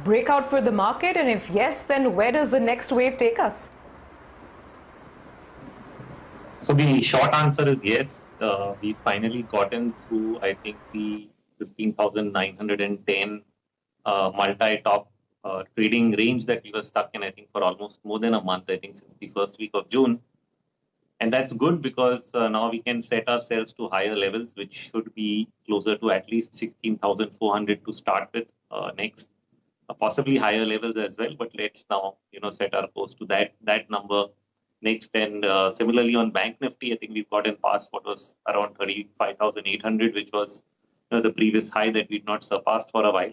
breakout for the market? And if yes, then where does the next wave take us? So the short answer is yes. We've finally gotten through, I think, the 15,910 multi-top trading range that we were stuck in, I think, for almost more than a month, I think, since the first week of June. And that's good because now we can set ourselves to higher levels, which should be closer to at least 16,400 to start with next, possibly higher levels as well. But let's now, set our course to that number next. And similarly on Bank Nifty, I think we've gotten past what was around 35,800, which was the previous high that we'd not surpassed for a while.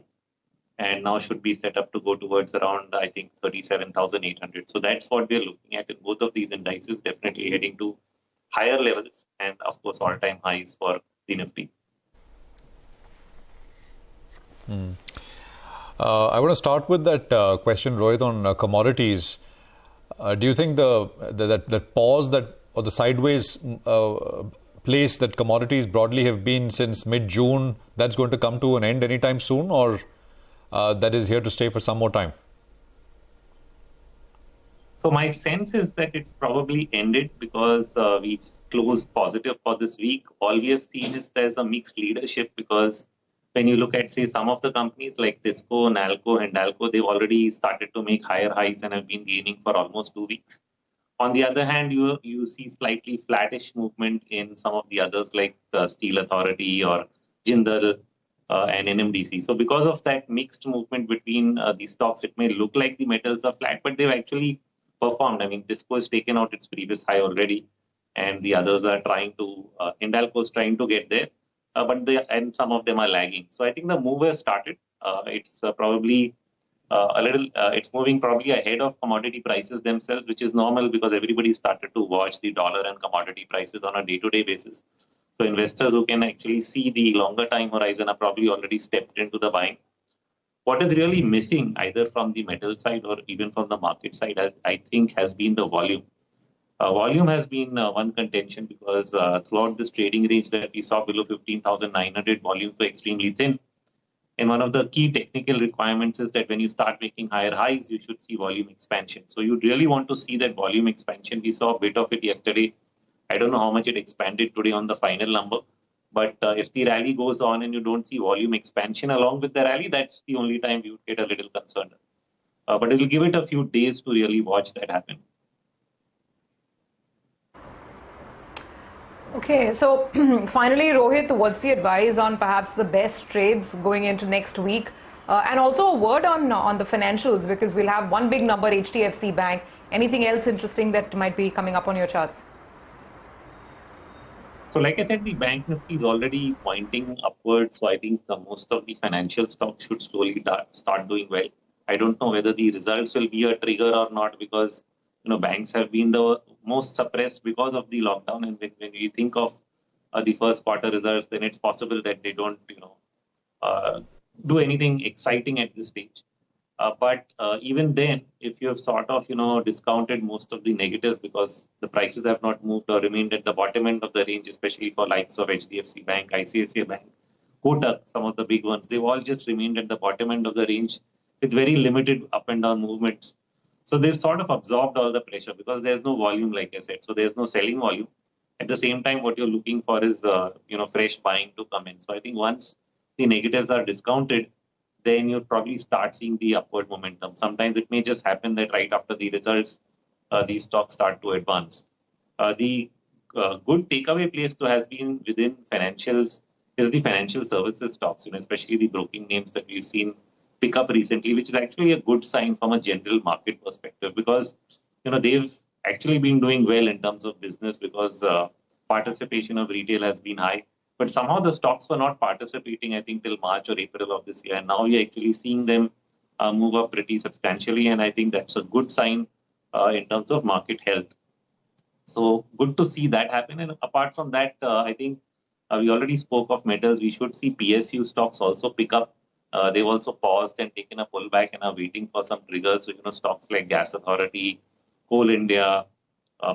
And now should be set up to go towards around, I think, 37,800. So that's what we're looking at in both of these indices, definitely heading to higher levels and, of course, all-time highs for the Nifty. I want to start with that question, Rohit, on commodities. Do you think that pause or the sideways place that commodities broadly have been since mid-June, that's going to come to an end anytime soon, or that is here to stay for some more time? So my sense is that it's probably ended because we've closed positive for this week. All we have seen is there's a mixed leadership because when you look at, say, some of the companies like Tisco, Nalco, and Dalco, they've already started to make higher highs and have been gaining for almost 2 weeks. On the other hand, you see slightly flattish movement in some of the others like Steel Authority or Jindal and NMDC. So because of that mixed movement between these stocks, it may look like the metals are flat, but they've actually performed. I mean, Tisco has taken out its previous high already, and the others are trying to, Hindalco is trying to get there, and some of them are lagging. So I think the move has started. It's probably it's moving probably ahead of commodity prices themselves, which is normal because everybody started to watch the dollar and commodity prices on a day-to-day basis. So investors who can actually see the longer time horizon are probably already stepped into the buying. What is really missing either from the metal side or even from the market side, I think, has been the volume. Volume has been one contention because throughout this trading range that we saw below 15,900, volumes were extremely thin. And one of the key technical requirements is that when you start making higher highs, you should see volume expansion. So you really want to see that volume expansion. We saw a bit of it yesterday. I don't know how much it expanded today on the final number. But if the rally goes on and you don't see volume expansion along with the rally, that's the only time you would get a little concerned. But it'll give it a few days to really watch that happen. Okay, so finally, Rohit, what's the advice on perhaps the best trades going into next week? And also a word on the financials, because we'll have one big number, HDFC Bank. Anything else interesting that might be coming up on your charts? So like I said, the Bank Nifty is already pointing upwards. So I think most of the financial stocks should slowly start doing well. I don't know whether the results will be a trigger or not because banks have been the most suppressed because of the lockdown. And when you think of the first quarter results, then it's possible that they don't do anything exciting at this stage. But even then, if you have sort of discounted most of the negatives because the prices have not moved or remained at the bottom end of the range, especially for likes of HDFC Bank, ICICI Bank, Kotak, some of the big ones, they've all just remained at the bottom end of the range with very limited up and down movements. So they've sort of absorbed all the pressure because there's no volume, like I said. So there's no selling volume. At the same time, what you're looking for is fresh buying to come in. So I think once the negatives are discounted, then you'll probably start seeing the upward momentum. Sometimes it may just happen that right after the results, these stocks start to advance. The good takeaway place to has been within financials is the financial services stocks, especially the broking names that we've seen pick up recently, which is actually a good sign from a general market perspective because they've actually been doing well in terms of business because participation of retail has been high. But somehow the stocks were not participating, I think, till March or April of this year. And now we're actually seeing them move up pretty substantially. And I think that's a good sign in terms of market health. So good to see that happen. And apart from that, I think we already spoke of metals. We should see PSU stocks also pick up. They've also paused and taken a pullback and are waiting for some triggers. So, stocks like Gas Authority, Coal India,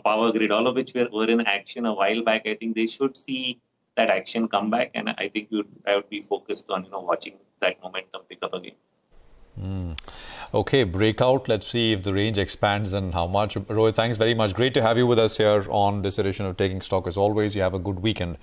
Power Grid, all of which were in action a while back. I think they should see that action come back, and I think I would be focused on watching that momentum pick up again. Okay, breakout. Let's see if the range expands and how much. Rohit, thanks very much. Great to have you with us here on this edition of Taking Stock. As always, you have a good weekend.